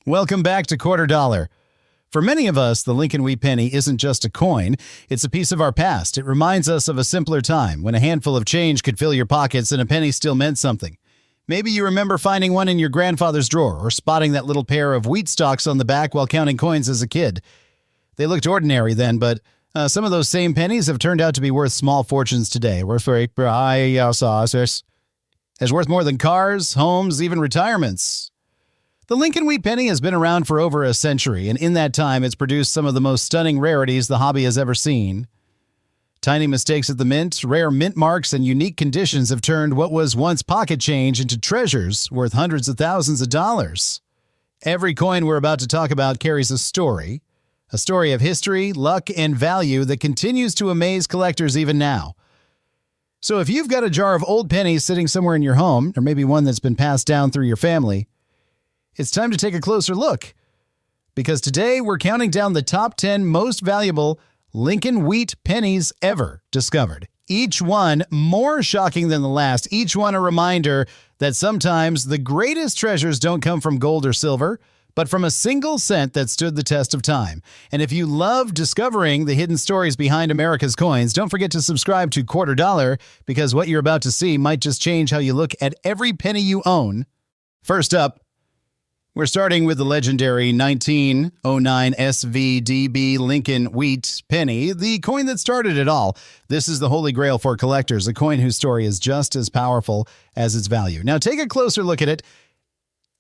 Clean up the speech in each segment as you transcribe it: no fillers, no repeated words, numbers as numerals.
Welcome back to Quarter Dollar. For many of us, the Lincoln Wheat Penny isn't just a coin, it's a piece of our past. It reminds us of a simpler time when a handful of change could fill your pockets and a penny still meant something. Maybe you remember finding one in your grandfather's drawer or spotting that little pair of wheat stalks on the back while counting coins as a kid. They looked ordinary then, but some of those same pennies have turned out to be worth small fortunes today. As worth more than cars, homes, even retirements. The Lincoln Wheat Penny has been around for over a century, and in that time it's produced some of the most stunning rarities the hobby has ever seen. Tiny mistakes at the mint, rare mint marks, and unique conditions have turned what was once pocket change into treasures worth hundreds of thousands of dollars. Every coin we're about to talk about carries a story of history, luck, and value that continues to amaze collectors even now. So if you've got a jar of old pennies sitting somewhere in your home, or maybe one that's been passed down through your family, it's time to take a closer look, because today we're counting down the top 10 most valuable Lincoln Wheat pennies ever discovered. Each one more shocking than the last, each one a reminder that sometimes the greatest treasures don't come from gold or silver, but from a single cent that stood the test of time. And if you love discovering the hidden stories behind America's coins, don't forget to subscribe to Quarter Dollar, because what you're about to see might just change how you look at every penny you own. First up, we're starting with the legendary 1909 SVDB Lincoln Wheat Penny, the coin that started it all. This is the holy grail for collectors, a coin whose story is just as powerful as its value. Now take a closer look at it.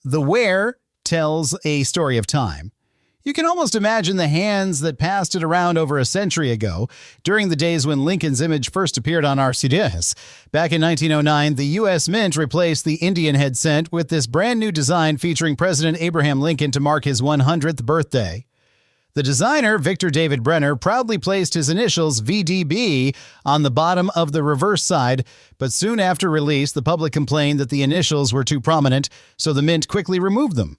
The wear tells a story of time. You can almost imagine the hands that passed it around over a century ago, during the days when Lincoln's image first appeared on our CDs. Back in 1909, the U.S. Mint replaced the Indian head cent with this brand new design featuring President Abraham Lincoln to mark his 100th birthday. The designer, Victor David Brenner, proudly placed his initials VDB on the bottom of the reverse side, but soon after release, the public complained that the initials were too prominent, so the Mint quickly removed them.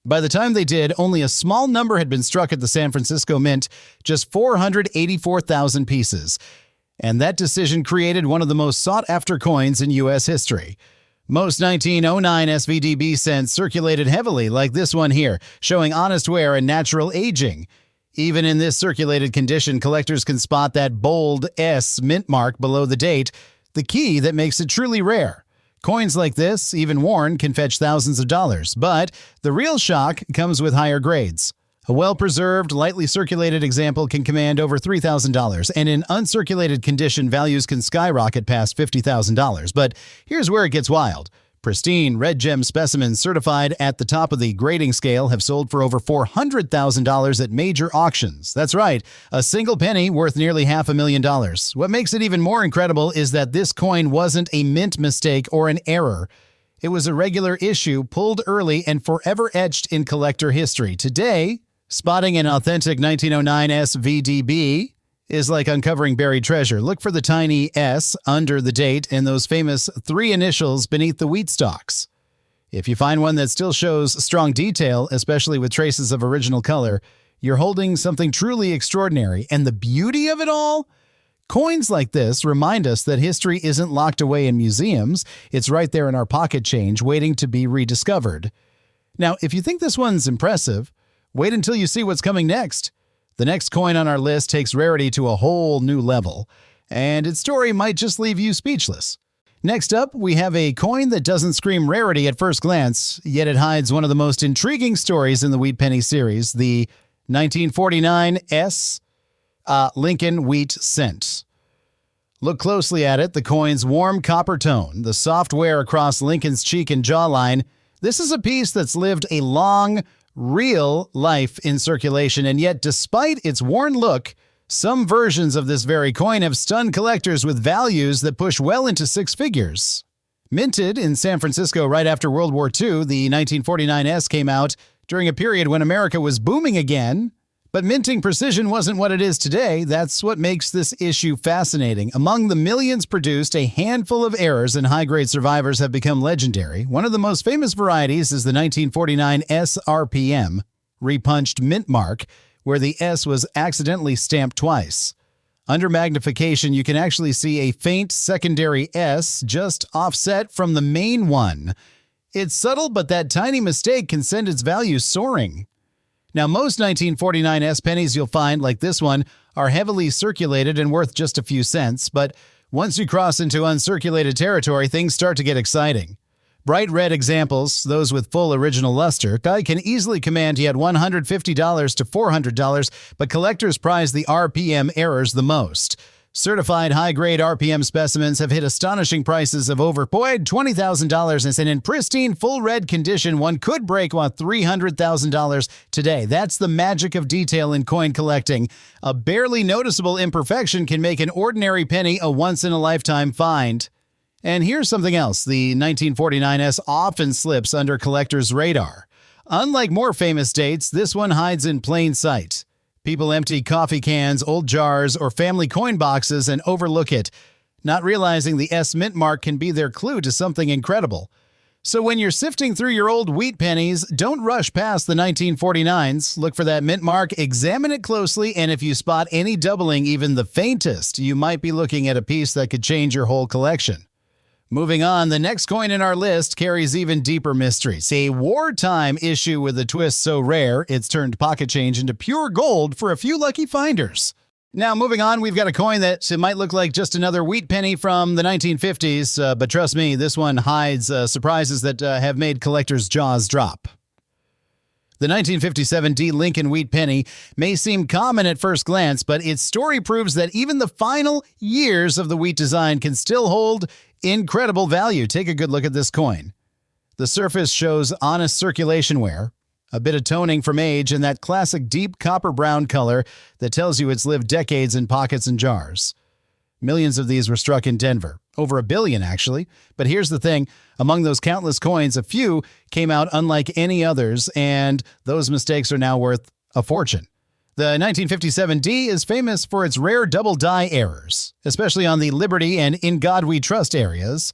By the time they did, only a small number had been struck at the San Francisco Mint, just 484,000 pieces. And that decision created one of the most sought-after coins in U.S. history. Most 1909 SVDB cents circulated heavily, like this one here, showing honest wear and natural aging. Even in this circulated condition, collectors can spot that bold S mint mark below the date, the key that makes it truly rare. Coins like this, even worn, can fetch thousands of dollars, but the real shock comes with higher grades. A well-preserved, lightly circulated example can command over $3,000, and in uncirculated condition, values can skyrocket past $50,000. But here's where it gets wild. Pristine, red gem specimens certified at the top of the grading scale have sold for over $400,000 at major auctions. That's right, a single penny worth nearly $500,000. What makes it even more incredible is that this coin wasn't a mint mistake or an error. It was a regular issue, pulled early and forever etched in collector history. Today, spotting an authentic 1909 SVDB is like uncovering buried treasure. Look for the tiny S under the date and those famous 3 initials beneath the wheat stalks. If you find one that still shows strong detail, especially with traces of original color, you're holding something truly extraordinary. And the beauty of it all? Coins like this remind us that history isn't locked away in museums. It's right there in our pocket change, waiting to be rediscovered. Now, if you think this one's impressive, wait until you see what's coming next. The next coin on our list takes rarity to a whole new level, and its story might just leave you speechless. Next up, we have a coin that doesn't scream rarity at first glance, yet it hides one of the most intriguing stories in the Wheat Penny series, the 1949 Lincoln Wheat Cent. Look closely at it, the coin's warm copper tone, the soft wear across Lincoln's cheek and jawline. This is a piece that's lived a long, real life in circulation, and yet despite its worn look, some versions of this very coin have stunned collectors with values that push well into 6 figures. Minted in San Francisco right after World War II, the 1949 S came out during a period when America was booming again. But minting precision wasn't what it is today. That's what makes this issue fascinating. Among the millions produced, a handful of errors and high-grade survivors have become legendary. One of the most famous varieties is the 1949 SRPM, repunched mint mark, where the S was accidentally stamped twice. Under magnification, you can actually see a faint secondary S just offset from the main one. It's subtle, but that tiny mistake can send its value soaring. Now, most 1949 S pennies you'll find, like this one, are heavily circulated and worth just a few cents, but once you cross into uncirculated territory, things start to get exciting. Bright red examples, those with full original luster, guy can easily command yet $150 to $400, but collectors prize the RPM errors the most. Certified high-grade RPM specimens have hit astonishing prices of over $20,000, and in pristine, full red condition, one could break about $300,000 today. That's the magic of detail in coin collecting. A barely noticeable imperfection can make an ordinary penny a once-in-a-lifetime find. And here's something else. The 1949S often slips under collectors' radar. Unlike more famous dates, this one hides in plain sight. People empty coffee cans, old jars, or family coin boxes and overlook it, not realizing the S mint mark can be their clue to something incredible. So when you're sifting through your old wheat pennies, don't rush past the 1949s. Look for that mint mark, examine it closely, and if you spot any doubling, even the faintest, you might be looking at a piece that could change your whole collection. Moving on, the next coin in our list carries even deeper mysteries. A wartime issue with a twist so rare, it's turned pocket change into pure gold for a few lucky finders. Now, moving on, we've got a coin that might look like just another wheat penny from the 1950s, but trust me, this one hides surprises that have made collectors' jaws drop. The 1957 D Lincoln Wheat Penny may seem common at first glance, but its story proves that even the final years of the wheat design can still hold incredible value. Take a good look at this coin. The surface shows honest circulation wear, a bit of toning from age, and that classic deep copper brown color that tells you it's lived decades in pockets and jars. Millions of these were struck in Denver. Over 1 billion, actually. But here's the thing. Among those countless coins, a few came out unlike any others, and those mistakes are now worth a fortune. The 1957 D is famous for its rare double die errors, especially on the Liberty and In God We Trust areas.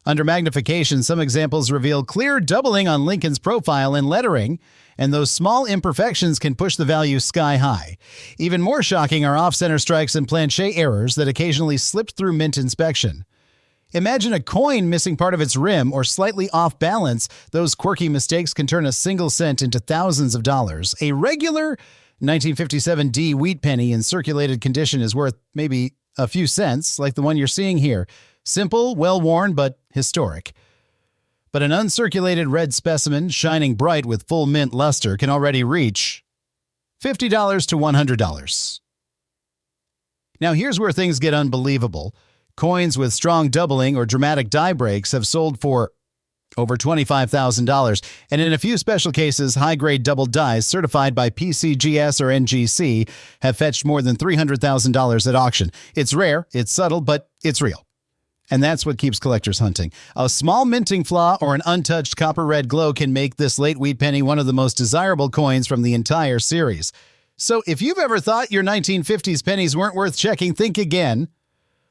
Under magnification, some examples reveal clear doubling on Lincoln's profile and lettering, and those small imperfections can push the value sky high. Even more shocking are off-center strikes and planchet errors that occasionally slipped through mint inspection. Imagine a coin missing part of its rim or slightly off balance. Those quirky mistakes can turn a single cent into thousands of dollars. A regular 1957 D wheat penny in circulated condition is worth maybe a few cents, like the one you're seeing here. Simple, well-worn, but historic. But an uncirculated red specimen, shining bright with full mint luster, can already reach $50 to $100. Now here's where things get unbelievable. Coins with strong doubling or dramatic die breaks have sold for over $25,000, and in a few special cases, high-grade double dies certified by PCGS or NGC have fetched more than $300,000 at auction. It's rare, it's subtle, but it's real. And that's what keeps collectors hunting. A small minting flaw or an untouched copper red glow can make this late wheat penny one of the most desirable coins from the entire series. So if you've ever thought your 1950s pennies weren't worth checking, think again.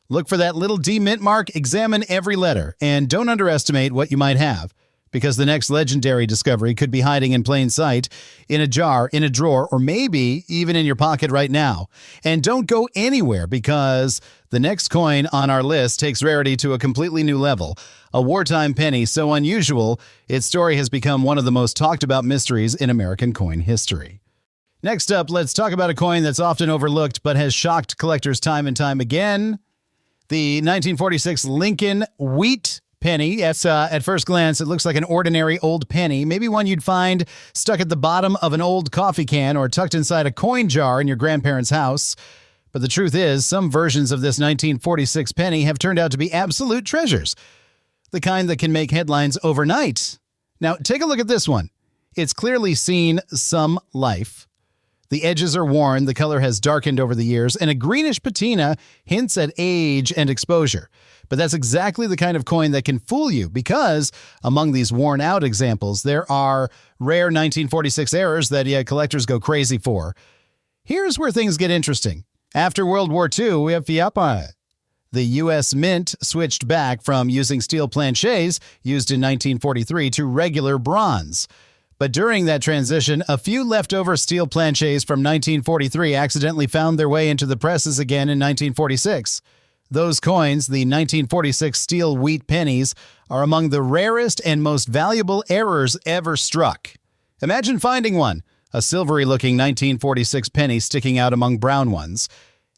Look for that little D mint mark, examine every letter, and don't underestimate what you might have, because the next legendary discovery could be hiding in plain sight, in a jar, in a drawer, or maybe even in your pocket right now. And don't go anywhere, because the next coin on our list takes rarity to a completely new level. A wartime penny so unusual, its story has become one of the most talked about mysteries in American coin history. Next up, let's talk about a coin that's often overlooked but has shocked collectors time and time again. The 1946 Lincoln Wheat Penny. At first glance, it looks like an ordinary old penny, maybe one you'd find stuck at the bottom of an old coffee can or tucked inside a coin jar in your grandparents' house. But the truth is, some versions of this 1946 penny have turned out to be absolute treasures, the kind that can make headlines overnight. Now, take a look at this one. It's clearly seen some life. The edges are worn, the color has darkened over the years, and a greenish patina hints at age and exposure. But that's exactly the kind of coin that can fool you, because among these worn-out examples, there are rare 1946 errors that collectors go crazy for. Here's where things get interesting. After World War II, we have Fiapa. The U.S. Mint switched back from using steel planchets used in 1943 to regular bronze. But during that transition, a few leftover steel planchets from 1943 accidentally found their way into the presses again in 1946. Those coins, the 1946 steel wheat pennies, are among the rarest and most valuable errors ever struck. Imagine finding one, a silvery-looking 1946 penny sticking out among brown ones.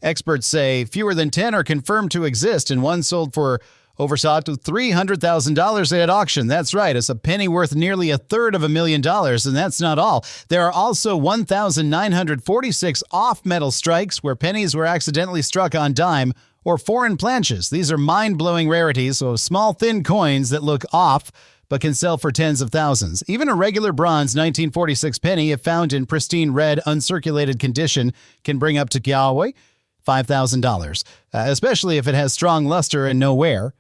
Experts say fewer than 10 are confirmed to exist, and one sold for overshot to $300,000 at auction. That's right, it's a penny worth nearly $250,000, and that's not all. There are also 1,946 off-metal strikes where pennies were accidentally struck on dime or foreign planches. These are mind-blowing rarities, so small, thin coins that look off but can sell for tens of thousands. Even a regular bronze 1946 penny, if found in pristine red, uncirculated condition, can bring up to $5,000, especially if it has strong luster and no wear.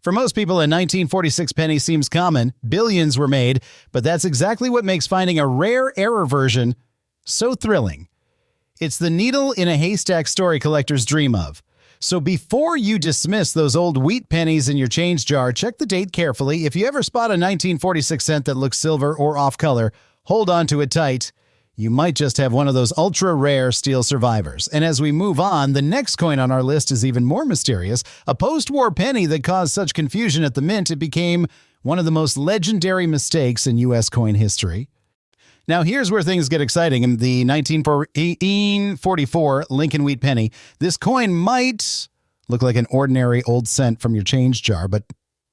For most people, a 1946 penny seems common. Billions were made, but that's exactly what makes finding a rare error version so thrilling. It's the needle in a haystack story collectors dream of. So before you dismiss those old wheat pennies in your change jar, check the date carefully. If you ever spot a 1946 cent that looks silver or off color, hold on to it tight. You might just have one of those ultra-rare steel survivors. And as we move on, the next coin on our list is even more mysterious. A post-war penny that caused such confusion at the mint, it became one of the most legendary mistakes in U.S. coin history. Now, here's where things get exciting. In the 1944 Lincoln Wheat Penny, this coin might look like an ordinary old cent from your change jar, but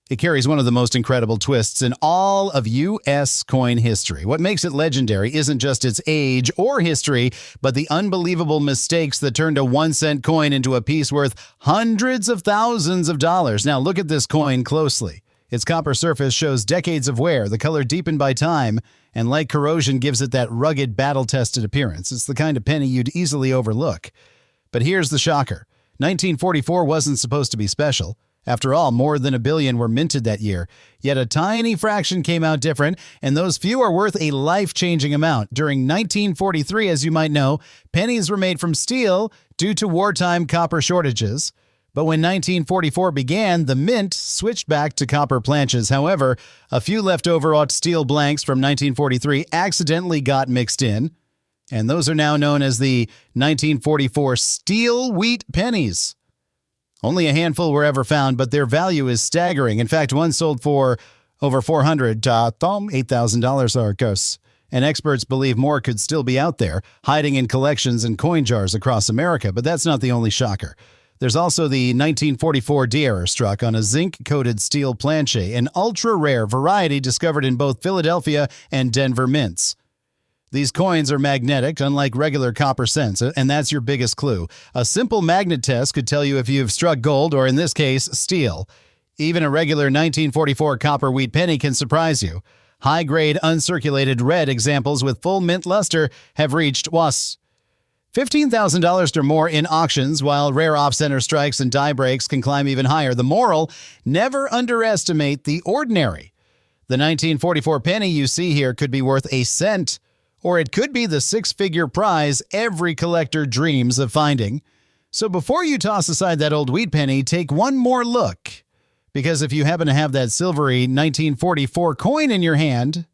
it carries one of the most incredible twists in all of U.S. coin history. What makes it legendary isn't just its age or history, but the unbelievable mistakes that turned a 1-cent coin into a piece worth hundreds of thousands of dollars. Now, look at this coin closely. Its copper surface shows decades of wear, the color deepened by time, and light corrosion gives it that rugged, battle-tested appearance. It's the kind of penny you'd easily overlook. But here's the shocker. 1944 wasn't supposed to be special. After all, more than 1 billion were minted that year. Yet a tiny fraction came out different, and those few are worth a life-changing amount. During 1943, as you might know, pennies were made from steel due to wartime copper shortages. But when 1944 began, the mint switched back to copper planches. However, a few leftover steel blanks from 1943 accidentally got mixed in, and those are now known as the 1944 steel wheat pennies. Only a handful were ever found, but their value is staggering. In fact, one sold for over $8,000, of course. And experts believe more could still be out there, hiding in collections and coin jars across America. But that's not the only shocker. There's also the 1944 D-error struck on a zinc-coated steel planche, an ultra-rare variety discovered in both Philadelphia and Denver mints. These coins are magnetic, unlike regular copper cents, and that's your biggest clue. A simple magnet test could tell you if you've struck gold, or in this case, steel. Even a regular 1944 copper wheat penny can surprise you. High-grade, uncirculated red examples with full mint luster have reached $15,000 or more in auctions, while rare off-center strikes and die breaks can climb even higher. The moral, never underestimate the ordinary. The 1944 penny you see here could be worth a cent, or it could be the six-figure prize every collector dreams of finding. So before you toss aside that old wheat penny, take one more look. Because if you happen to have that silvery 1944 coin in your hand,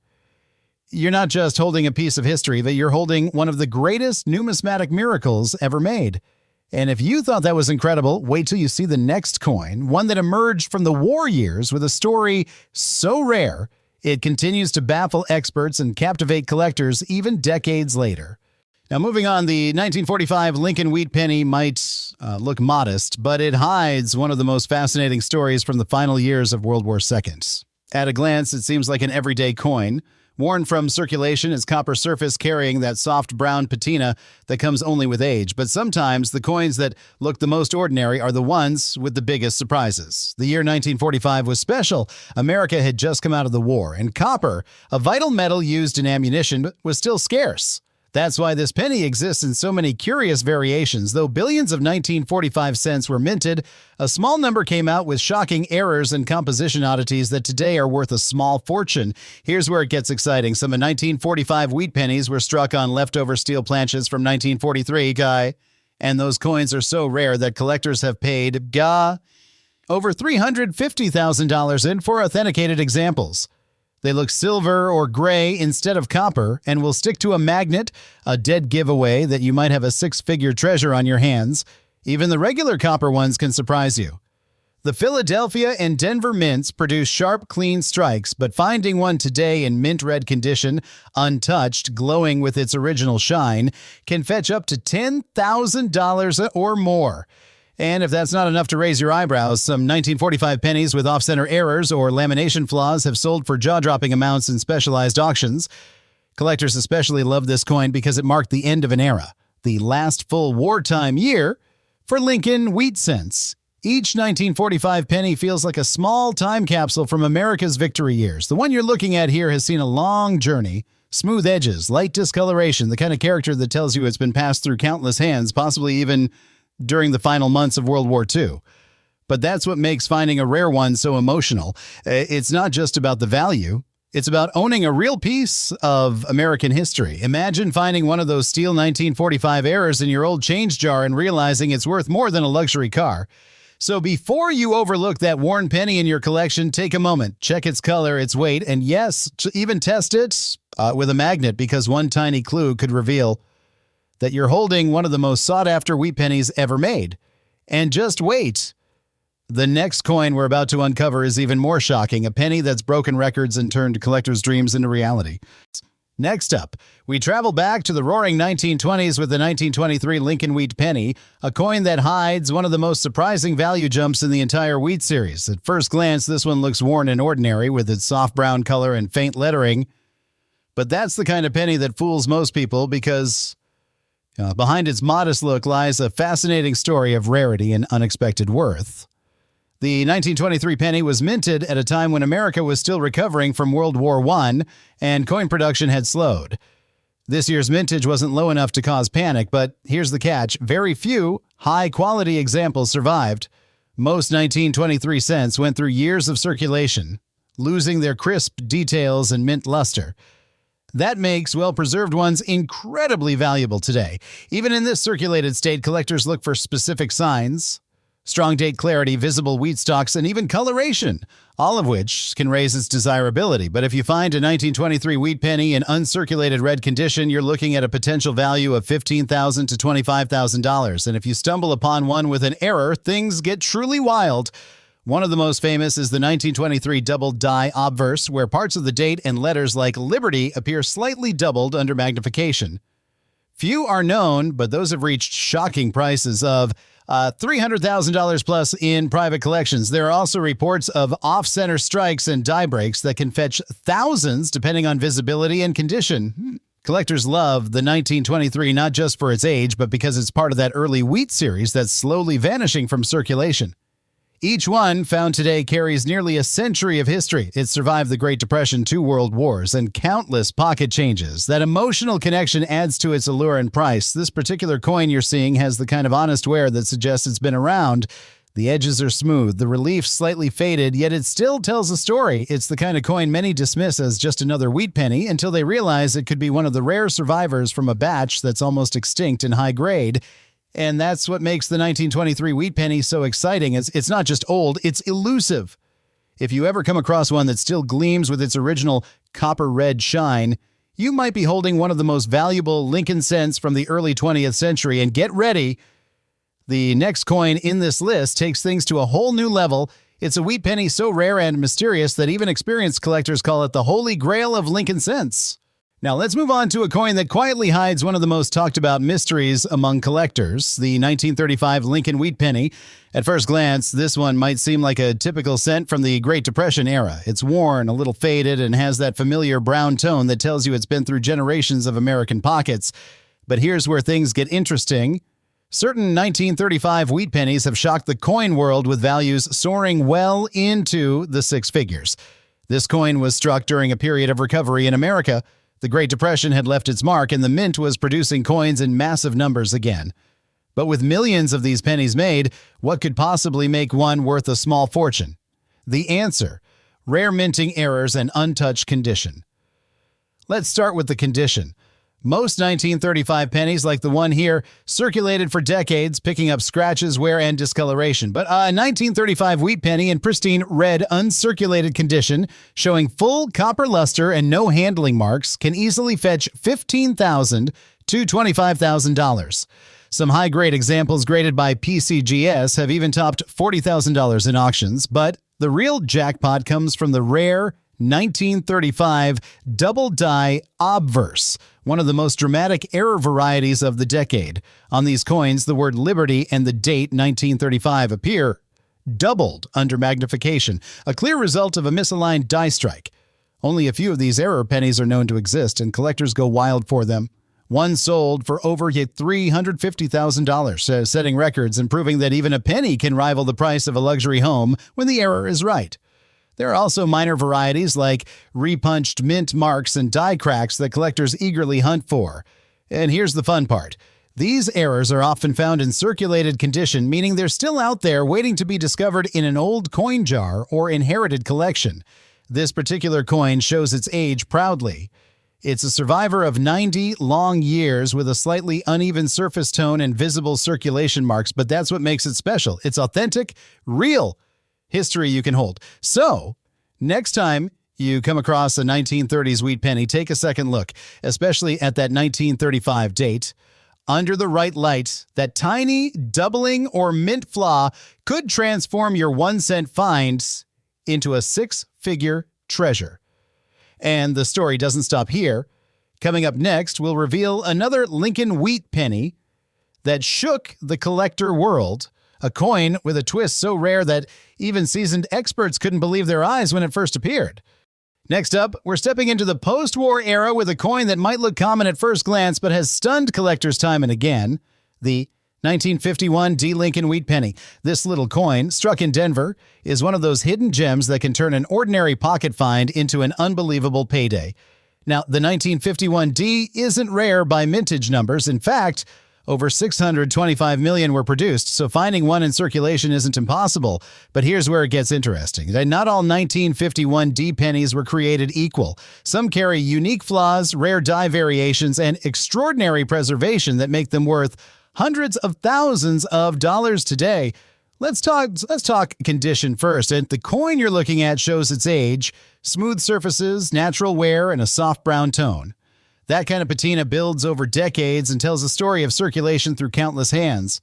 you're not just holding a piece of history, but you're holding one of the greatest numismatic miracles ever made. And if you thought that was incredible, wait till you see the next coin, one that emerged from the war years with a story so rare, it continues to baffle experts and captivate collectors even decades later. Now, moving on, the 1945 Lincoln Wheat Penny might look modest, but it hides one of the most fascinating stories from the final years of World War II. At a glance, it seems like an everyday coin. Worn from circulation, its copper surface carrying that soft brown patina that comes only with age. But sometimes the coins that look the most ordinary are the ones with the biggest surprises. The year 1945 was special. America had just come out of the war, and copper, a vital metal used in ammunition, was still scarce. That's why this penny exists in so many curious variations. Though billions of 1945 cents were minted, a small number came out with shocking errors and composition oddities that today are worth a small fortune. Here's where it gets exciting. Some 1945 wheat pennies were struck on leftover steel planches from 1943, and those coins are so rare that collectors have paid, over $350,000 in for authenticated examples. They look silver or gray instead of copper and will stick to a magnet, a dead giveaway that you might have a six-figure treasure on your hands. Even the regular copper ones can surprise you. The Philadelphia and Denver mints produce sharp, clean strikes, but finding one today in mint red condition, untouched, glowing with its original shine, can fetch up to $10,000 or more. And if that's not enough to raise your eyebrows, some 1945 pennies with off-center errors or lamination flaws have sold for jaw-dropping amounts in specialized auctions. Collectors especially love this coin because it marked the end of an era, the last full wartime year for Lincoln Wheat cents. Each 1945 penny feels like a small time capsule from America's victory years. The one you're looking at here has seen a long journey, smooth edges, light discoloration, the kind of character that tells you it's been passed through countless hands, possibly even during the final months of World War II. But that's what makes finding a rare one so emotional. It's not just about the value. It's about owning a real piece of American history. Imagine finding one of those steel 1945 errors in your old change jar and realizing it's worth more than a luxury car. So before you overlook that worn penny in your collection, take a moment, check its color, its weight, and yes, even test it with a magnet, because one tiny clue could reveal that you're holding one of the most sought-after wheat pennies ever made. And just wait. The next coin we're about to uncover is even more shocking, a penny that's broken records and turned collectors' dreams into reality. Next up, we travel back to the roaring 1920s with the 1923 Lincoln Wheat Penny, a coin that hides one of the most surprising value jumps in the entire wheat series. At first glance, this one looks worn and ordinary with its soft brown color and faint lettering. But that's the kind of penny that fools most people because behind its modest look lies a fascinating story of rarity and unexpected worth. The 1923 penny was minted at a time when America was still recovering from World War I and coin production had slowed. This year's mintage wasn't low enough to cause panic, but here's the catch. Very few high-quality examples survived. Most 1923 cents went through years of circulation, losing their crisp details and mint luster. That makes well-preserved ones incredibly valuable today. Even in this circulated state, collectors look for specific signs, strong date clarity, visible wheat stalks, and even coloration, all of which can raise its desirability. But if you find a 1923 wheat penny in uncirculated red condition, you're looking at a potential value of $15,000 to $25,000. And if you stumble upon one with an error, things get truly wild. One of the most famous is the 1923 double die obverse, where parts of the date and letters like Liberty appear slightly doubled under magnification. Few are known, but those have reached shocking prices of $300,000 plus in private collections. There are also reports of off-center strikes and die breaks that can fetch thousands depending on visibility and condition. Collectors love the 1923 not just for its age, but because it's part of that early wheat series that's slowly vanishing from circulation. Each one found today carries nearly a century of history. It survived the Great Depression, 2 world wars, and countless pocket changes. That emotional connection adds to its allure and price. This particular coin you're seeing has the kind of honest wear that suggests it's been around. The edges are smooth, the relief slightly faded, yet it still tells a story. It's the kind of coin many dismiss as just another wheat penny until they realize it could be one of the rare survivors from a batch that's almost extinct in high grade. And that's what makes the 1923 wheat penny so exciting. It's not just old, it's elusive. If you ever come across one that still gleams with its original copper red shine, you might be holding one of the most valuable Lincoln cents from the early 20th century. And get ready, the next coin in this list takes things to a whole new level. It's a wheat penny so rare and mysterious that even experienced collectors call it the Holy Grail of Lincoln cents. Now let's move on to a coin that quietly hides one of the most talked about mysteries among collectors, the 1935 Lincoln Wheat Penny. At first glance, this one might seem like a typical cent from the Great Depression era. It's worn, a little faded, and has that familiar brown tone that tells you it's been through generations of American pockets. But here's where things get interesting. Certain 1935 wheat pennies have shocked the coin world with values soaring well into the six figures. This coin was struck during a period of recovery in America. The Great Depression had left its mark, and the mint was producing coins in massive numbers again. But with millions of these pennies made, what could possibly make one worth a small fortune? The answer: rare minting errors and untouched condition. Let's start with the condition. Most 1935 pennies, like the one here, circulated for decades, picking up scratches, wear, and discoloration. But a 1935 wheat penny in pristine red, uncirculated condition, showing full copper luster and no handling marks, can easily fetch $15,000 to $25,000. Some high-grade examples graded by PCGS have even topped $40,000 in auctions, but the real jackpot comes from the rare 1935 double-die obverse, one of the most dramatic error varieties of the decade. On these coins, the word Liberty and the date 1935 appear doubled under magnification, a clear result of a misaligned die strike. Only a few of these error pennies are known to exist, and collectors go wild for them. One sold for over $350,000, setting records and proving that even a penny can rival the price of a luxury home when the error is right. There are also minor varieties like repunched mint marks and die cracks that collectors eagerly hunt for. And here's the fun part. These errors are often found in circulated condition, meaning they're still out there waiting to be discovered in an old coin jar or inherited collection. This particular coin shows its age proudly. It's a survivor of 90 long years with a slightly uneven surface tone and visible circulation marks, but that's what makes it special. It's authentic, real history you can hold. So, next time you come across a 1930s wheat penny, take a second look, especially at that 1935 date. Under the right light, that tiny doubling or mint flaw could transform your 1-cent find into a 6-figure treasure. And the story doesn't stop here. Coming up next, we'll reveal another Lincoln Wheat Penny that shook the collector world, a coin with a twist so rare that even seasoned experts couldn't believe their eyes when it first appeared. Next up, we're stepping into the post-war era with a coin that might look common at first glance but has stunned collectors time and again, the 1951 D. Lincoln Wheat Penny. This little coin, struck in Denver, is one of those hidden gems that can turn an ordinary pocket find into an unbelievable payday. Now, the 1951 D isn't rare by mintage numbers. In fact, over 625 million were produced, so finding one in circulation isn't impossible. But here's where it gets interesting. Not all 1951 D pennies were created equal. Some carry unique flaws, rare die variations, and extraordinary preservation that make them worth hundreds of thousands of dollars today. Let's talk condition first. And the coin you're looking at shows its age, smooth surfaces, natural wear, and a soft brown tone. That kind of patina builds over decades and tells a story of circulation through countless hands.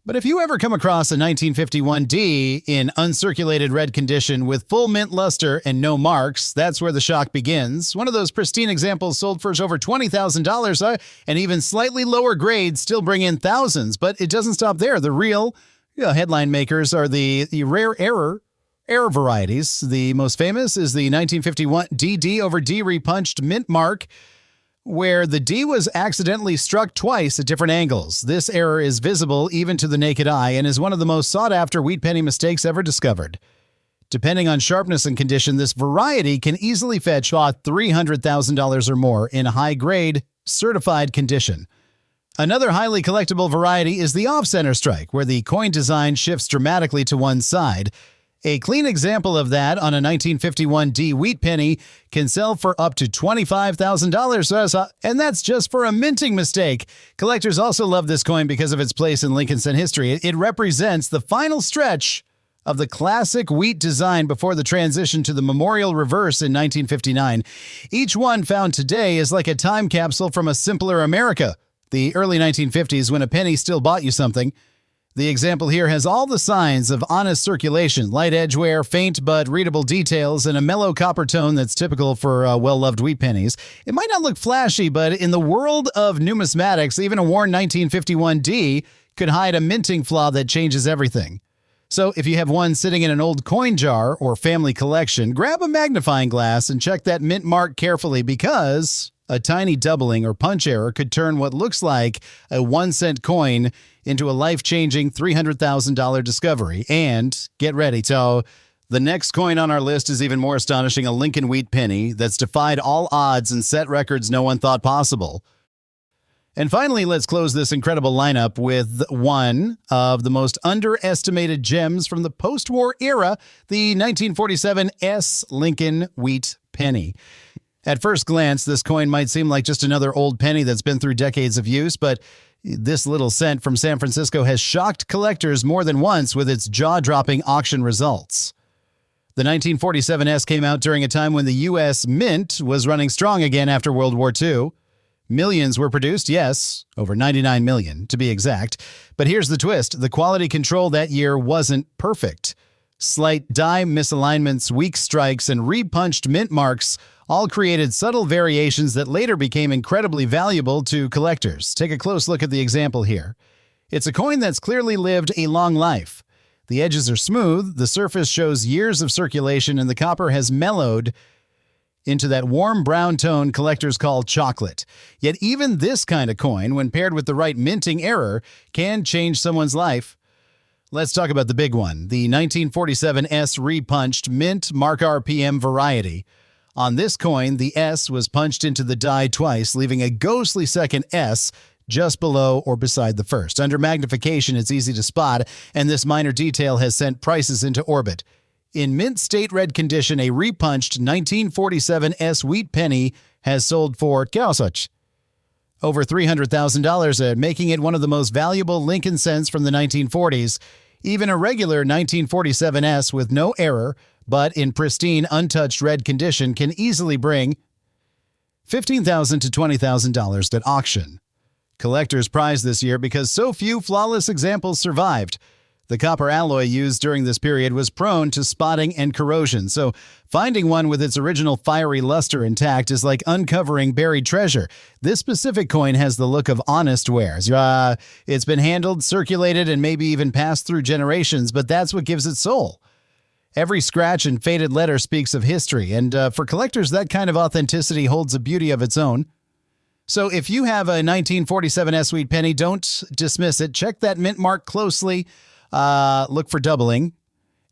But if you ever come across a 1951 D in uncirculated red condition with full mint luster and no marks, that's where the shock begins. One of those pristine examples sold for over $20,000, and even slightly lower grades still bring in thousands. But it doesn't stop there. The real headline makers are the rare error varieties. The most famous is the 1951 DD over D repunched mint mark, where the D was accidentally struck twice at different angles. This error is visible even to the naked eye and is one of the most sought-after wheat penny mistakes ever discovered. Depending on sharpness and condition, this variety can easily fetch $300,000 or more in high-grade, certified condition. Another highly collectible variety is the off-center strike, where the coin design shifts dramatically to one side. A clean example of that on a 1951 D wheat penny can sell for up to $25,000, and that's just for a minting mistake. Collectors also love this coin because of its place in Lincoln Cent history. It represents the final stretch of the classic wheat design before the transition to the memorial reverse in 1959. Each one found today is like a time capsule from a simpler America, the early 1950s, when a penny still bought you something. The example here has all the signs of honest circulation, light edge wear, faint but readable details, and a mellow copper tone that's typical for well-loved wheat pennies. It might not look flashy, but in the world of numismatics, even a worn 1951 D could hide a minting flaw that changes everything. So if you have one sitting in an old coin jar or family collection, grab a magnifying glass and check that mint mark carefully, because a tiny doubling or punch error could turn what looks like a 1-cent coin into a life-changing $300,000 discovery. And get ready, so the next coin on our list is even more astonishing, a Lincoln Wheat Penny that's defied all odds and set records no one thought possible. And finally, let's close this incredible lineup with one of the most underestimated gems from the post-war era, the 1947 S. Lincoln Wheat Penny. At first glance, this coin might seem like just another old penny that's been through decades of use, but this little cent from San Francisco has shocked collectors more than once with its jaw-dropping auction results. The 1947 S came out during a time when the U.S. Mint was running strong again after World War II. Millions were produced, yes, over 99 million to be exact. But here's the twist. The quality control that year wasn't perfect. Slight die misalignments, weak strikes, and repunched mint marks all created subtle variations that later became incredibly valuable to collectors. Take a close look at the example here. It's a coin that's clearly lived a long life. The edges are smooth, the surface shows years of circulation, and the copper has mellowed into that warm brown tone collectors call chocolate. Yet even this kind of coin, when paired with the right minting error, can change someone's life. Let's talk about the big one, the 1947 S repunched mint mark RPM variety. On this coin, the S was punched into the die twice, leaving a ghostly second S just below or beside the first. Under magnification, it's easy to spot, and this minor detail has sent prices into orbit. In mint state red condition, a repunched 1947 S wheat penny has sold for over $300,000, making it one of the most valuable Lincoln cents from the 1940s. Even a regular 1947 S with no error, but in pristine, untouched red condition, can easily bring $15,000 to $20,000 at auction. Collectors prize this year because so few flawless examples survived. The copper alloy used during this period was prone to spotting and corrosion, so finding one with its original fiery luster intact is like uncovering buried treasure. This specific coin has the look of honest wares. It's been handled, circulated, and maybe even passed through generations, but that's what gives it soul. Every scratch and faded letter speaks of history, and for collectors, that kind of authenticity holds a beauty of its own. So if you have a 1947 S wheat penny, don't dismiss it. Check that mint mark closely. Look for doubling.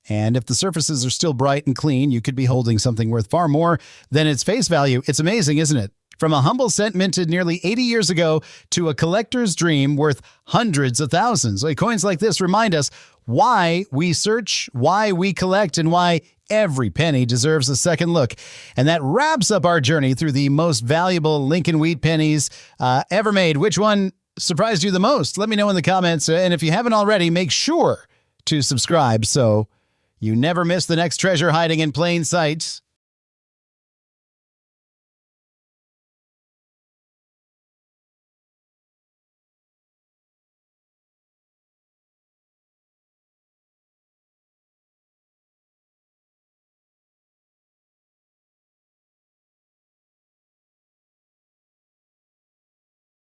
And if the surfaces are still bright and clean, you could be holding something worth far more than its face value. It's amazing, isn't it? From a humble cent minted nearly 80 years ago to a collector's dream worth hundreds of thousands. Coins like this remind us why we search, why we collect, and why every penny deserves a second look. And that wraps up our journey through the most valuable Lincoln Wheat pennies ever made. Which one surprised you the most? Let me know in the comments. And if you haven't already, make sure to subscribe so you never miss the next treasure hiding in plain sight.